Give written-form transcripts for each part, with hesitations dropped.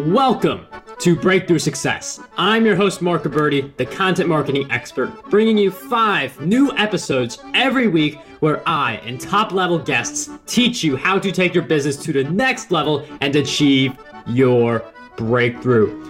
Welcome to Breakthrough Success. I'm your host, Mark Gabberty, the content marketing expert, bringing you 5 new episodes every week where I and top-level guests teach you how to take your business to the next level and achieve your breakthrough.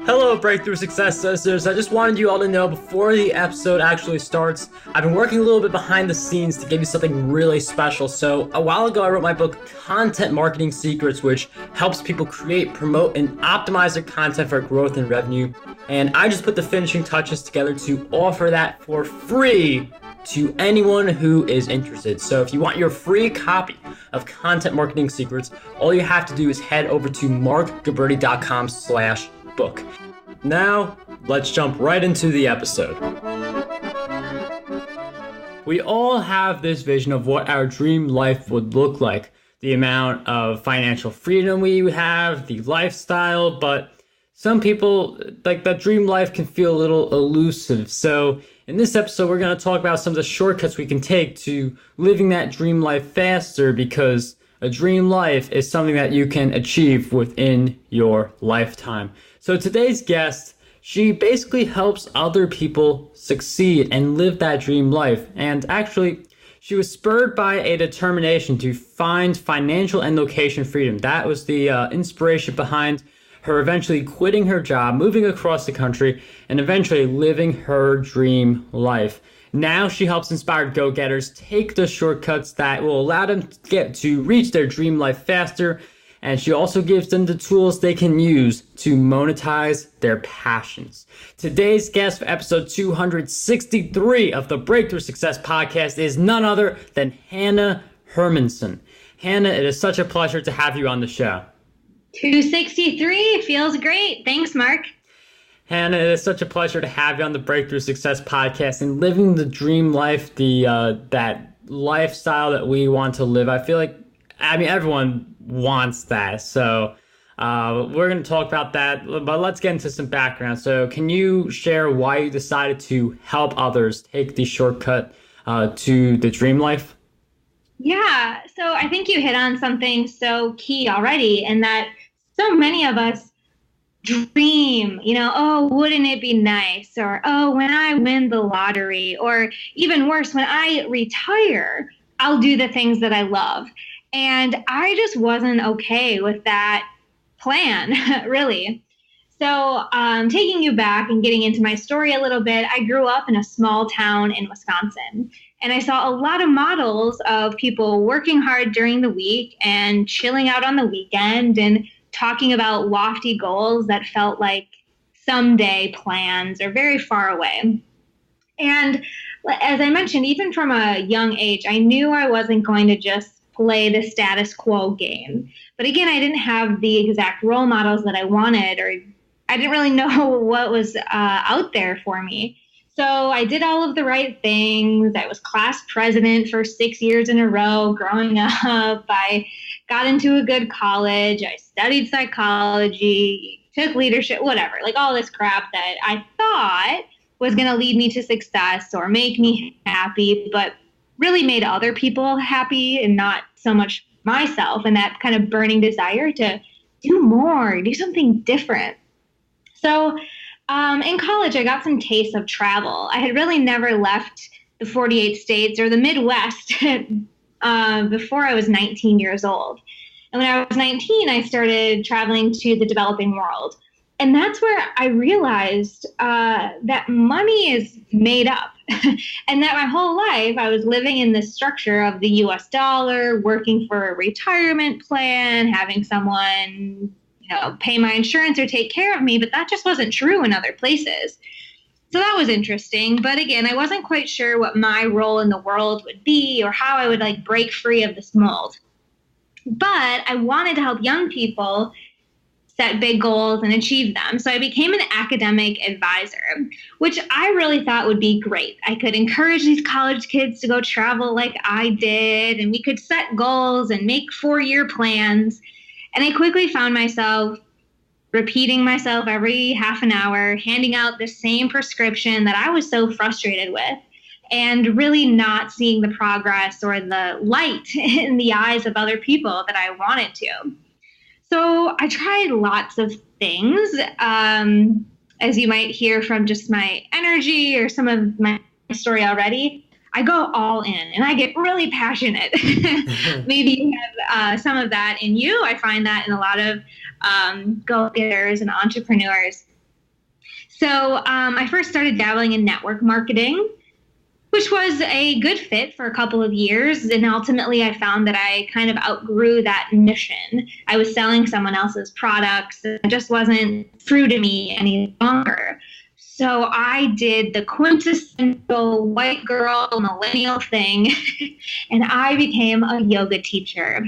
Hello, Breakthrough Success Sisters. I just wanted you all to know before the episode actually starts, I've been working a little bit behind the scenes to give you something really special. So a while ago, I wrote my book, Content Marketing Secrets, which helps people create, promote, and optimize their content for growth and revenue. And I just put the finishing touches together to offer that for free to anyone who is interested. So if you want your free copy of Content Marketing Secrets, all you have to do is head over to markgabberty.com/book. Now, let's jump right into the episode. We all have this vision of what our dream life would look like, the amount of financial freedom we have, the lifestyle, but some people, like that dream life can feel a little elusive. So in this episode, we're going to talk about some of the shortcuts we can take to living that dream life faster, because a dream life is something that you can achieve within your lifetime. So today's guest, she basically helps other people succeed and live that dream life. And actually, she was spurred by a determination to find financial and location freedom. That was the inspiration behind her eventually quitting her job, moving across the country, and eventually living her dream life. Now she helps inspired go-getters take the shortcuts that will allow them to reach their dream life faster. And she also gives them the tools they can use to monetize their passions. Today's guest for episode 263 of the Breakthrough Success Podcast is none other than Hanna Hermanson. Hanna, it is such a pleasure to have you on the show. 263 feels great. Thanks, Mark. Hanna, it is such a pleasure to have you on the Breakthrough Success Podcast and living the dream life, that lifestyle that we want to live. I feel like, everyone wants that. So we're going to talk about that, but let's get into some background. So can you share why you decided to help others take the shortcut to the dream life? Yeah, so I think you hit on something so key already, and that so many of us dream, oh, wouldn't it be nice? Or, oh, when I win the lottery, or even worse, when I retire, I'll do the things that I love. And I just wasn't okay with that plan, really. So taking you back and getting into my story a little bit, I grew up in a small town in Wisconsin. And I saw a lot of models of people working hard during the week and chilling out on the weekend and talking about lofty goals that felt like someday plans or very far away. And as I mentioned, even from a young age, I knew I wasn't going to just play the status quo game. But again, I didn't have the exact role models that I wanted, or I didn't really know what was out there for me. So I did all of the right things. I was class president for 6 years in a row growing up. I got into a good college. I studied psychology, took leadership, whatever, like all this crap that I thought was going to lead me to success or make me happy, but really made other people happy and not so much myself, and that kind of burning desire to do more, do something different. So in college, I got some taste of travel. I had really never left the 48 states or the Midwest before I was 19 years old. And when I was 19, I started traveling to the developing world. And that's where I realized that money is made up and that my whole life I was living in the structure of the US dollar, working for a retirement plan, having someone, pay my insurance or take care of me. But that just wasn't true in other places. So that was interesting. But again, I wasn't quite sure what my role in the world would be or how I would break free of this mold. But I wanted to help young people set big goals and achieve them. So I became an academic advisor, which I really thought would be great. I could encourage these college kids to go travel like I did, and we could set goals and make 4-year plans. And I quickly found myself repeating myself every half an hour, handing out the same prescription that I was so frustrated with. and really not seeing the progress or the light in the eyes of other people that I wanted to. So I tried lots of things. As you might hear from just my energy or some of my story already, I go all in and I get really passionate. Maybe you have some of that in you. I find that in a lot of go-getters and entrepreneurs. So I first started dabbling in network marketing, which was a good fit for a couple of years. And ultimately, I found that I kind of outgrew that mission. I was selling someone else's products. It just wasn't true to me any longer. So I did the quintessential white girl millennial thing, and I became a yoga teacher.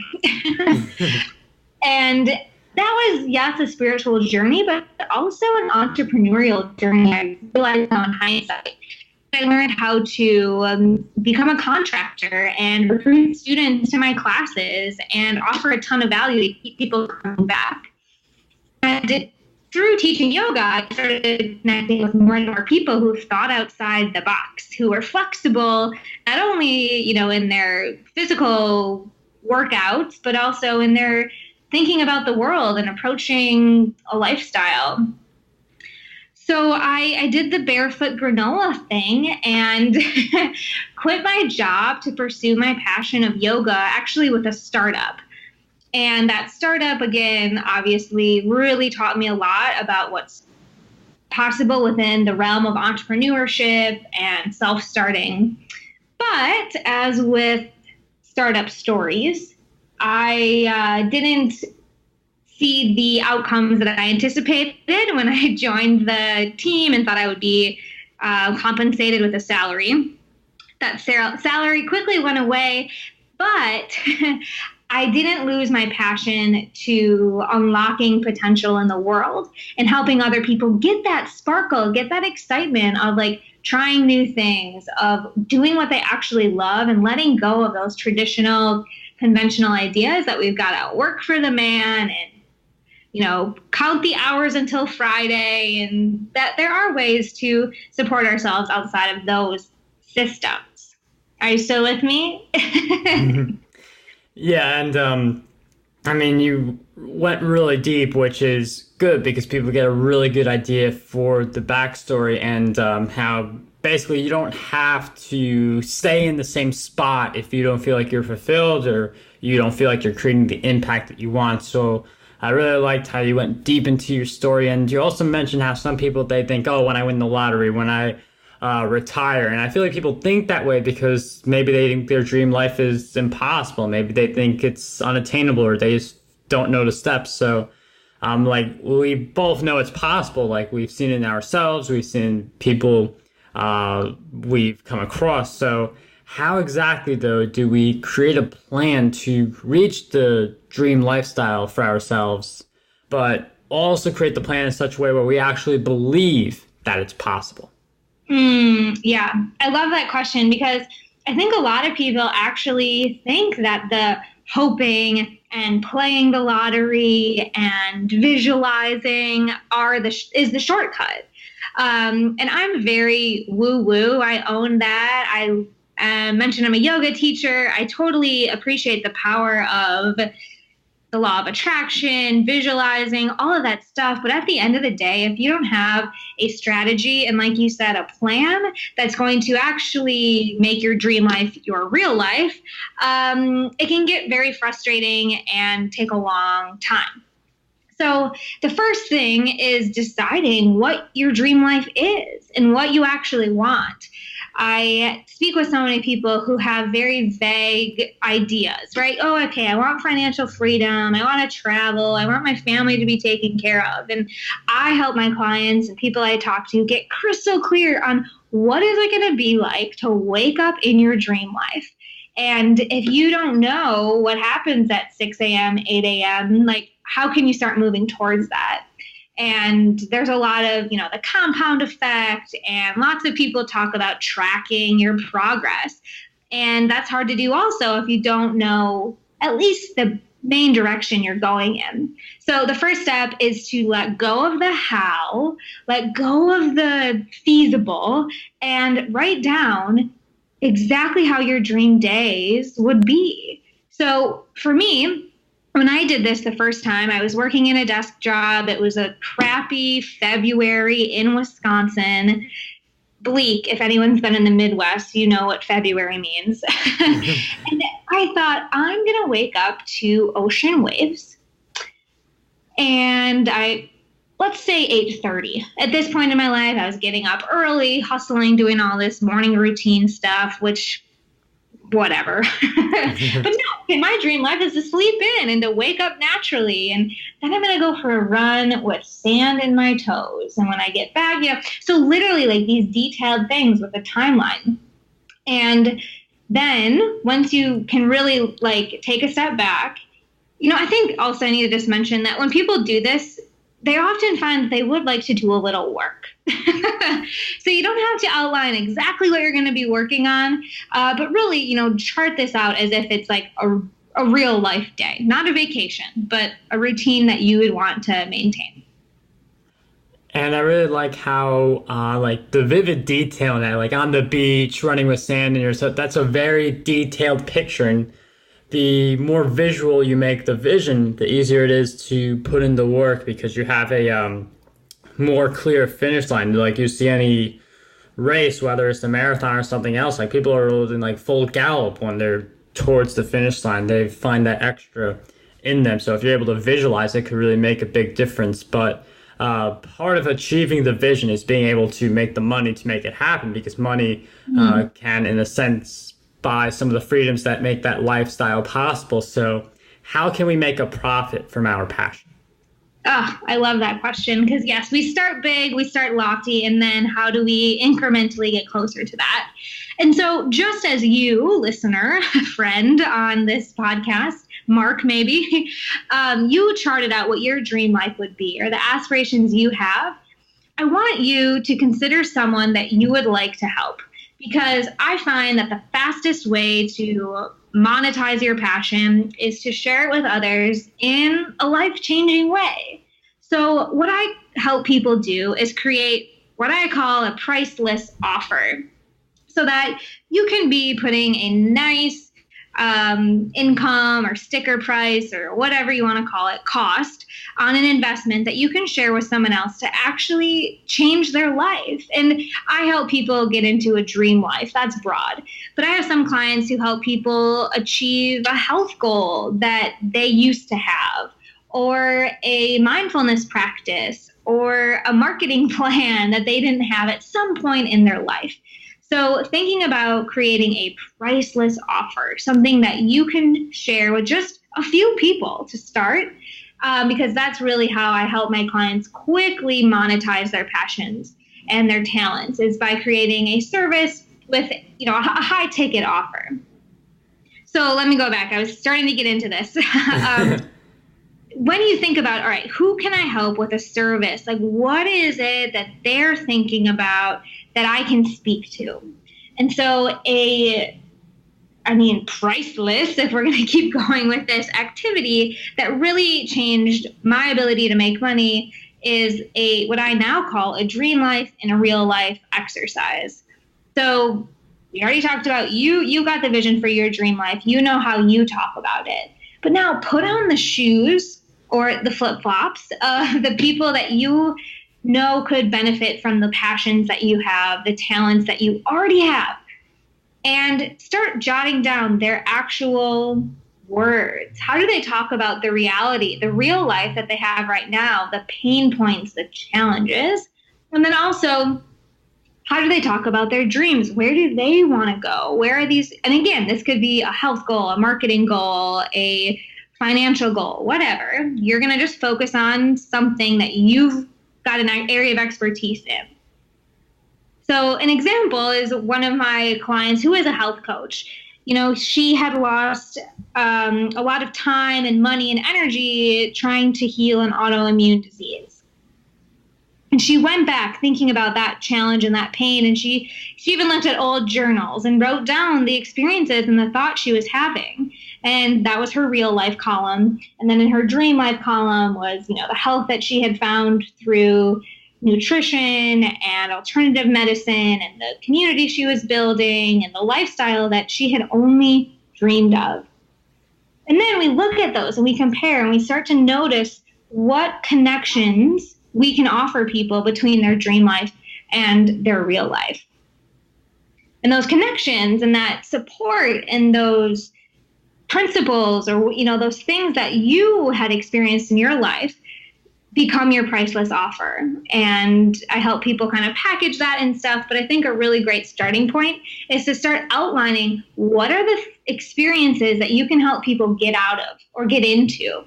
And that was, yes, a spiritual journey, but also an entrepreneurial journey. I realized on hindsight. I learned how to become a contractor and recruit students to my classes and offer a ton of value to keep people coming back. And through teaching yoga, I started connecting with more and more people who thought outside the box, who were flexible, not only, in their physical workouts, but also in their thinking about the world and approaching a lifestyle. So I did the barefoot granola thing and quit my job to pursue my passion of yoga, actually with a startup. And that startup, again, obviously really taught me a lot about what's possible within the realm of entrepreneurship and self-starting. But as with startup stories, I didn't see the outcomes that I anticipated when I joined the team and thought I would be compensated with a salary. That salary quickly went away, but I didn't lose my passion to unlocking potential in the world and helping other people get that sparkle, get that excitement of trying new things, of doing what they actually love and letting go of those traditional, conventional ideas that we've got to work for the man and count the hours until Friday, and that there are ways to support ourselves outside of those systems. Are you still with me? Mm-hmm. Yeah, and you went really deep, which is good because people get a really good idea for the backstory and how basically you don't have to stay in the same spot if you don't feel like you're fulfilled or you don't feel like you're creating the impact that you want. So I really liked how you went deep into your story, and you also mentioned how some people, they think, oh, when I win the lottery, when I retire. And I feel like people think that way because maybe they think their dream life is impossible. Maybe they think it's unattainable or they just don't know the steps. So we both know it's possible. We've seen it in ourselves. We've seen people we've come across. So how exactly, though, do we create a plan to reach the dream lifestyle for ourselves, but also create the plan in such a way where we actually believe that it's possible? Yeah, I love that question because I think a lot of people actually think that the hoping and playing the lottery and visualizing is the shortcut. And I'm very woo-woo. I own that. I mentioned I'm a yoga teacher. I totally appreciate the power of the law of attraction, visualizing, all of that stuff. But at the end of the day, if you don't have a strategy and, like you said, a plan that's going to actually make your dream life your real life, it can get very frustrating and take a long time. So the first thing is deciding what your dream life is and what you actually want. I speak with so many people who have very vague ideas, right? Oh, okay, I want financial freedom. I want to travel. I want my family to be taken care of. And I help my clients and people I talk to get crystal clear on what is it going to be like to wake up in your dream life. And if you don't know what happens at 6 a.m., 8 a.m., how can you start moving towards that? And there's a lot of, the compound effect, and lots of people talk about tracking your progress. And that's hard to do also if you don't know at least the main direction you're going in. So the first step is to let go of the how, let go of the feasible, and write down exactly how your dream days would be. So for me, when I did this the first time, I was working in a desk job. It was a crappy February in Wisconsin. Bleak. If anyone's been in the Midwest, you know what February means. And I thought, I'm going to wake up to ocean waves. And let's say 8:30. At this point in my life, I was getting up early, hustling, doing all this morning routine stuff, which whatever. But no, okay, my dream life is to sleep in and to wake up naturally. And then I'm going to go for a run with sand in my toes. And when I get back, so literally like these detailed things with a timeline. And then once you can really like take a step back, I think also I need to just mention that when people do this, they often find that they would like to do a little work. So you don't have to outline exactly what you're going to be working on, but really, chart this out as if it's like a real life day, not a vacation, but a routine that you would want to maintain. And I really like how, like the vivid detail in that, like on the beach, running with sand in your toes, that's a very detailed picture. And the more visual you make the vision, the easier it is to put in the work because you have a more clear finish line. Like you see any race, whether it's a marathon or something else, like people are in like full gallop when they're towards the finish line. They find that extra in them. So if you're able to visualize it, it could really make a big difference. But part of achieving the vision is being able to make the money to make it happen, because money can, in a sense, buy some of the freedoms that make that lifestyle possible. So how can we make a profit from our passion? Oh, I love that question, because yes, we start big, we start lofty, and then how do we incrementally get closer to that? And so just as you, listener, friend on this podcast, Mark, maybe, you charted out what your dream life would be or the aspirations you have, I want you to consider someone that you would like to help. Because I find that the fastest way to monetize your passion is to share it with others in a life-changing way. So what I help people do is create what I call a priceless offer, so that you can be putting a nice income or sticker price or whatever you want to call it, cost on an investment that you can share with someone else to actually change their life. And I help people get into a dream life. That's broad. But I have some clients who help people achieve a health goal that they used to have, or a mindfulness practice, or a marketing plan that they didn't have at some point in their life. So thinking about creating a priceless offer, something that you can share with just a few people to start, because that's really how I help my clients quickly monetize their passions and their talents, is by creating a service with a high ticket offer. So let me go back. I was starting to get into this. When you think about, all right, who can I help with a service? Like, what is it that they're thinking about that I can speak to? And so priceless, if we're going to keep going with this activity that really changed my ability to make money, is what I now call a dream life in a real life exercise. So we already talked about you got the vision for your dream life. You know how you talk about it. But now put on the shoes or the flip-flops of the people that you know could benefit from the passions that you have, the talents that you already have, and start jotting down their actual words. How do they talk about the reality, the real life that they have right now, the pain points, the challenges? And then also, how do they talk about their dreams? Where do they want to go? Where are these? And again, this could be a health goal, a marketing goal, a financial goal, whatever. You're going to just focus on something that you've got an area of expertise in. So an example is one of my clients who is a health coach. She had lost a lot of time and money and energy trying to heal an autoimmune disease. And she went back thinking about that challenge and that pain. And she even looked at old journals and wrote down the experiences and the thoughts she was having. And that was her real life column. And then in her dream life column was, the health that she had found through nutrition and alternative medicine and the community she was building and the lifestyle that she had only dreamed of. And then we look at those and we compare and we start to notice what connections we can offer people between their dream life and their real life. And those connections and that support and those principles or, those things that you had experienced in your life become your priceless offer. And I help people kind of package that and stuff. But I think a really great starting point is to start outlining what are the experiences that you can help people get out of or get into.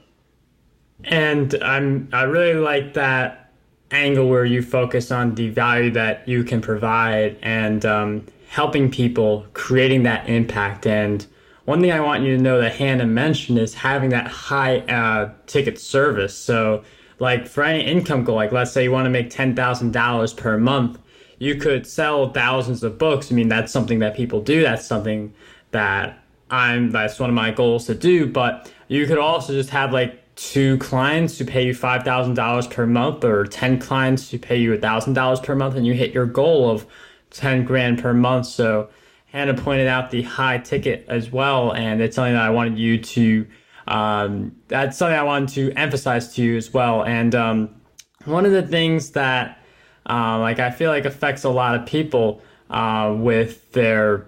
And I really like that angle where you focus on the value that you can provide and helping people, creating that impact. And one thing I want you to know that Hanna mentioned is having that high ticket service. So like for any income goal, like let's say you want to make $10,000 per month, you could sell thousands of books. I mean, that's something that people do. That's something that's one of my goals to do. But you could also just have like 2 clients who pay you $5,000 per month or 10 clients who pay you $1,000 per month, and you hit your goal of 10 grand per month. So Hanna pointed out the high ticket as well, and it's something that I wanted you to that's something I wanted to emphasize to you as well. And one of the things that I feel like affects a lot of people with their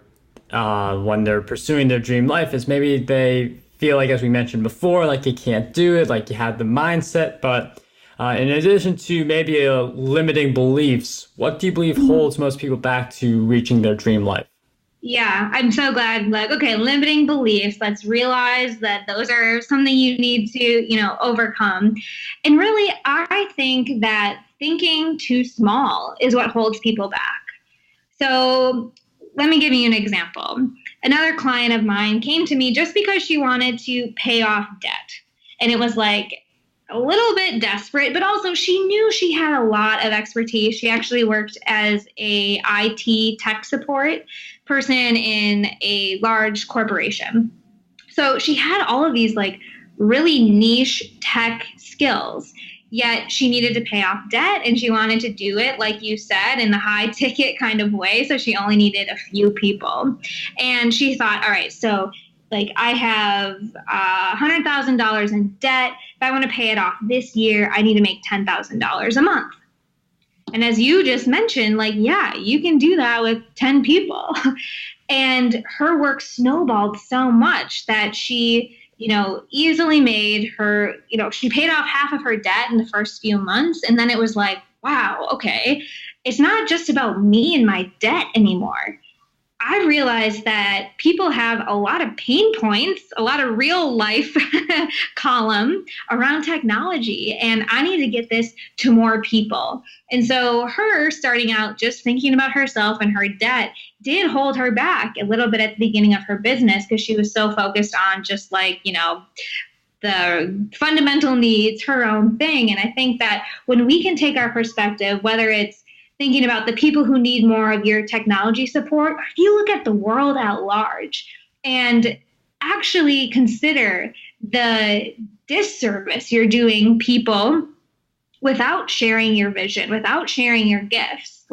when they're pursuing their dream life is maybe they feel like, as we mentioned before, like you can't do it, like you have the mindset. But in addition to maybe limiting beliefs, what do you believe holds most people back to reaching their dream life? Yeah, I'm so glad. Okay, limiting beliefs. Let's realize that those are something you need to, overcome. And really, I think that thinking too small is what holds people back. So let me give you an example. Another client of mine came to me just because she wanted to pay off debt. And it was like a little bit desperate, but also she knew she had a lot of expertise. She actually worked as a IT tech support person in a large corporation. So she had all of these really niche tech skills, yet she needed to pay off debt and she wanted to do it, like you said, in the high ticket kind of way. So she only needed a few people. And she thought, all right, so I have $100,000 in debt. If I want to pay it off this year, I need to make $10,000 a month. And as you just mentioned, yeah, you can do that with 10 people. And her work snowballed so much that she, easily made her, she paid off half of her debt in the first few months. And then it was like, wow, okay, it's not just about me and my debt anymore. I realized that people have a lot of pain points, a lot of real life column around technology, and I need to get this to more people. And so her starting out just thinking about herself and her debt did hold her back a little bit at the beginning of her business because she was so focused on just the fundamental needs, her own thing. And I think that when we can take our perspective, whether it's thinking about the people who need more of your technology support, or if you look at the world at large and actually consider the disservice you're doing people without sharing your vision, without sharing your gifts,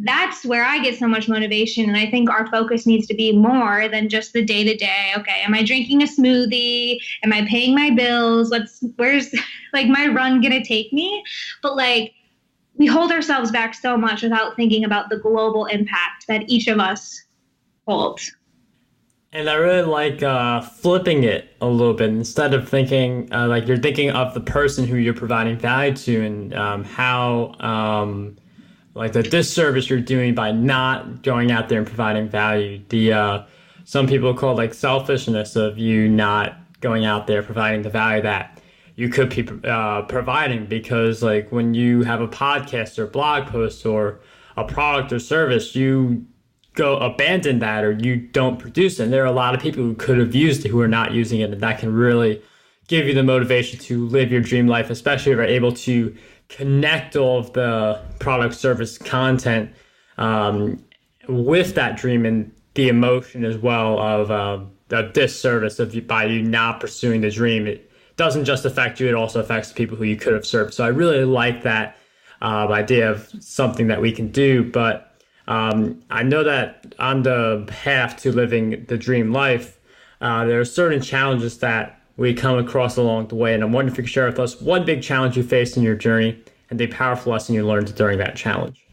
that's where I get so much motivation. And I think our focus needs to be more than just the day-to-day. Okay, am I drinking a smoothie? Am I paying my bills? Where's my run gonna take me? But we hold ourselves back so much without thinking about the global impact that each of us holds. And I really like flipping it a little bit. Instead of thinking you're thinking of the person who you're providing value to and how the disservice you're doing by not going out there and providing value. Some people call selfishness of you not going out there providing the value that you could be providing, because when you have a podcast or blog post or a product or service, you go abandon that or you don't produce it. And there are a lot of people who could have used it who are not using it, and that can really give you the motivation to live your dream life, especially if you're able to connect all of the product, service, content with that dream and the emotion as well of the disservice by you not pursuing the dream. It doesn't just affect you, it also affects the people who you could have served. So I really like that idea of something that we can do. But I know that on the path to living the dream life, there are certain challenges that we come across along the way. And I'm wondering if you could share with us one big challenge you faced in your journey and the powerful lesson you learned during that challenge.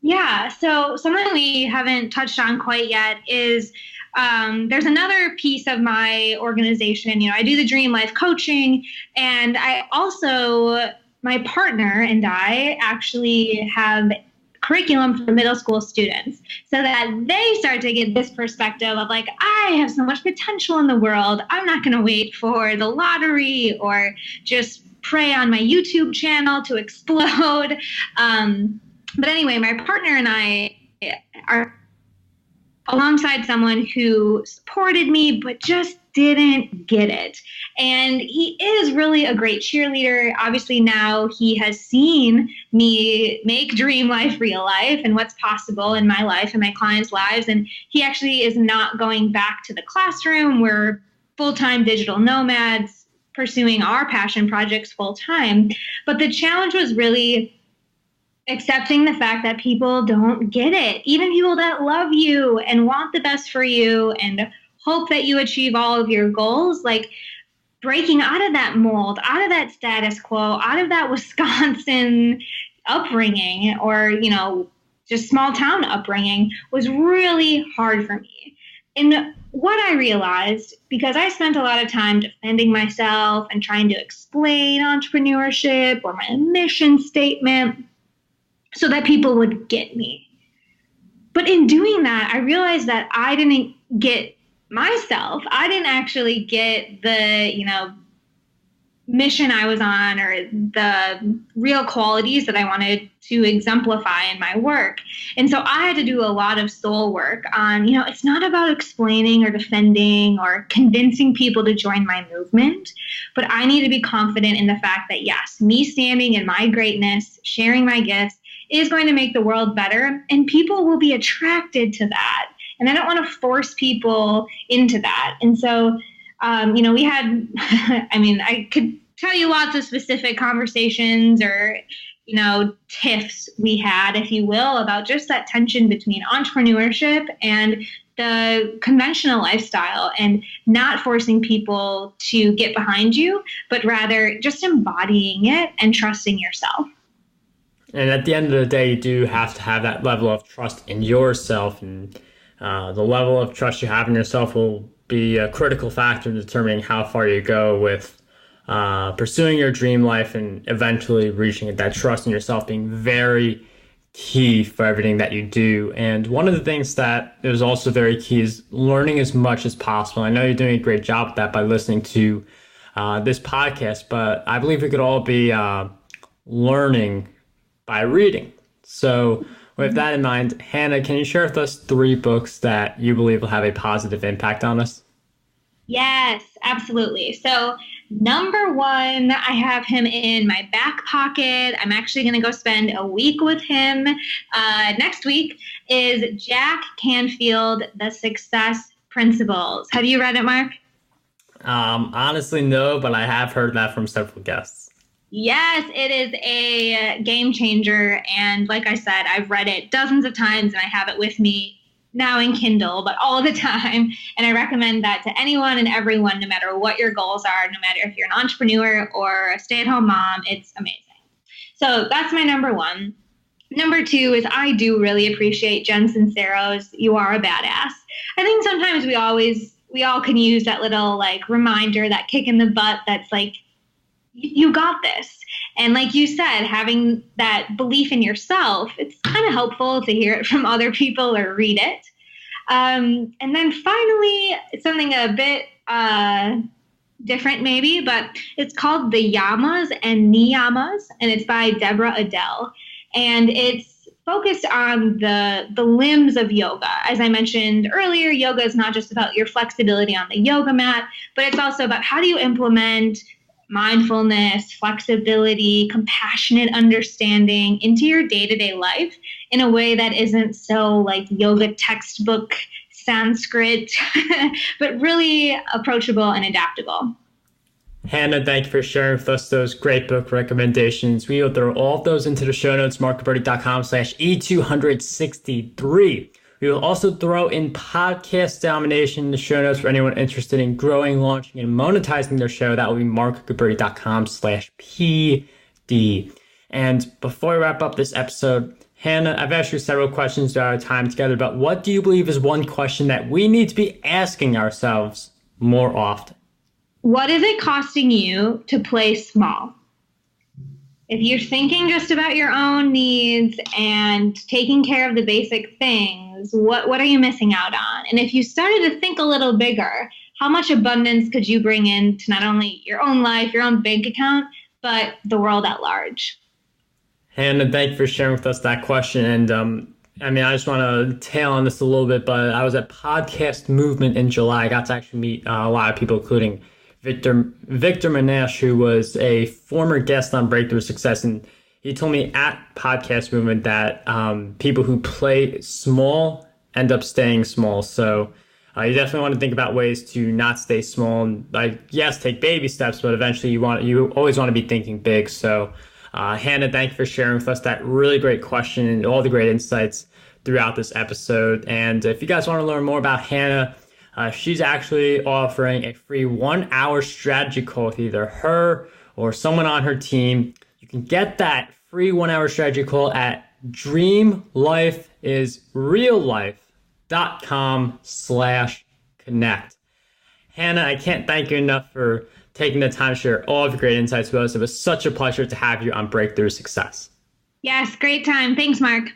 Yeah, so something we haven't touched on quite yet is there's another piece of my organization. I do the Dream Life coaching, and I also, my partner and I actually have curriculum for middle school students so that they start to get this perspective of like, I have so much potential in the world. I'm not going to wait for the lottery or just pray on my YouTube channel to explode. But anyway, my partner and I are alongside someone who supported me, but just didn't get it. And he is really a great cheerleader. Obviously, now he has seen me make dream life real life and what's possible in my life and my clients' lives. And he actually is not going back to the classroom. We're full-time digital nomads pursuing our passion projects full-time. But the challenge was really accepting the fact that people don't get it. Even people that love you and want the best for you and hope that you achieve all of your goals, like breaking out of that mold, out of that status quo, out of that Wisconsin upbringing or, just small town upbringing was really hard for me. And what I realized, because I spent a lot of time defending myself and trying to explain entrepreneurship or my mission statement, so that people would get me. But in doing that, I realized that I didn't get myself. I didn't actually get the, mission I was on or the real qualities that I wanted to exemplify in my work. And so I had to do a lot of soul work on, it's not about explaining or defending or convincing people to join my movement, but I need to be confident in the fact that, yes, me standing in my greatness, sharing my gifts, is going to make the world better, and people will be attracted to that. And I don't want to force people into that. And so, we had, I could tell you lots of specific conversations or, tiffs we had, if you will, about just that tension between entrepreneurship and the conventional lifestyle and not forcing people to get behind you, but rather just embodying it and trusting yourself. And at the end of the day, you do have to have that level of trust in yourself. And the level of trust you have in yourself will be a critical factor in determining how far you go with pursuing your dream life and eventually reaching it. That trust in yourself being very key for everything that you do. And one of the things that is also very key is learning as much as possible. I know you're doing a great job with that by listening to this podcast, but I believe we could all be learning by reading. So with that in mind, Hanna, can you share with us 3 books that you believe will have a positive impact on us? Yes, absolutely. So number 1, I have him in my back pocket. I'm actually going to go spend a week with him next week, is Jack Canfield, The Success Principles. Have you read it, Mark? Honestly, no, but I have heard that from several guests. Yes, it is a game changer. And like I said, I've read it dozens of times and I have it with me now in Kindle, but all the time. And I recommend that to anyone and everyone, no matter what your goals are, no matter if you're an entrepreneur or a stay-at-home mom, it's amazing. So that's my number 1. Number 2 is I do really appreciate Jen Sincero's You Are a Badass. I think sometimes we all can use that little reminder, that kick in the butt that's like, you got this. And like you said, having that belief in yourself, it's kind of helpful to hear it from other people or read it. And then finally, something a bit different maybe, but it's called The Yamas and Niyamas, and it's by Deborah Adele. And it's focused on the limbs of yoga. As I mentioned earlier, yoga is not just about your flexibility on the yoga mat, but it's also about how do you implement mindfulness, flexibility, compassionate understanding into your day-to-day life in a way that isn't so like yoga textbook Sanskrit, but really approachable and adaptable. Hannah, thank you for sharing with us those great book recommendations. We will throw all of those into the show notes, markgilberti.com/E263. We will also throw in podcast domination in the show notes for anyone interested in growing, launching, and monetizing their show. That will be markgilberti.com/PD. And before we wrap up this episode, Hannah, I've asked you several questions throughout our time together, but what do you believe is one question that we need to be asking ourselves more often? What is it costing you to play small? If you're thinking just about your own needs and taking care of the basic things, what are you missing out on? And if you started to think a little bigger, how much abundance could you bring into not only your own life, your own bank account, but the world at large? Hannah, thank you for sharing with us that question. And I just want to tail on this a little bit, but I was at Podcast Movement in July. I got to actually meet a lot of people, including Victor Manesh, who was a former guest on Breakthrough Success, and he told me at Podcast Movement that people who play small end up staying small. So you definitely want to think about ways to not stay small. And yes, take baby steps, but eventually you always want to be thinking big. So Hannah, thank you for sharing with us that really great question and all the great insights throughout this episode. And if you guys want to learn more about Hannah, she's actually offering a free 1-hour strategy call with either her or someone on her team. You can get that free 1-hour strategy call at dreamlifeisreallife.com/connect. Hannah, I can't thank you enough for taking the time to share all of your great insights with us. It was such a pleasure to have you on Breakthrough Success. Yes, great time. Thanks, Mark.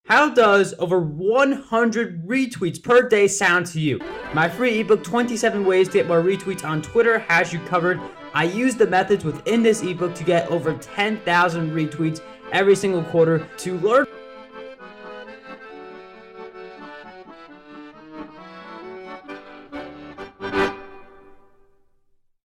How does over 100 retweets per day sound to you? My free ebook, 27 Ways to Get More Retweets on Twitter, has you covered. I use the methods within this ebook to get over 10,000 retweets every single quarter. To learn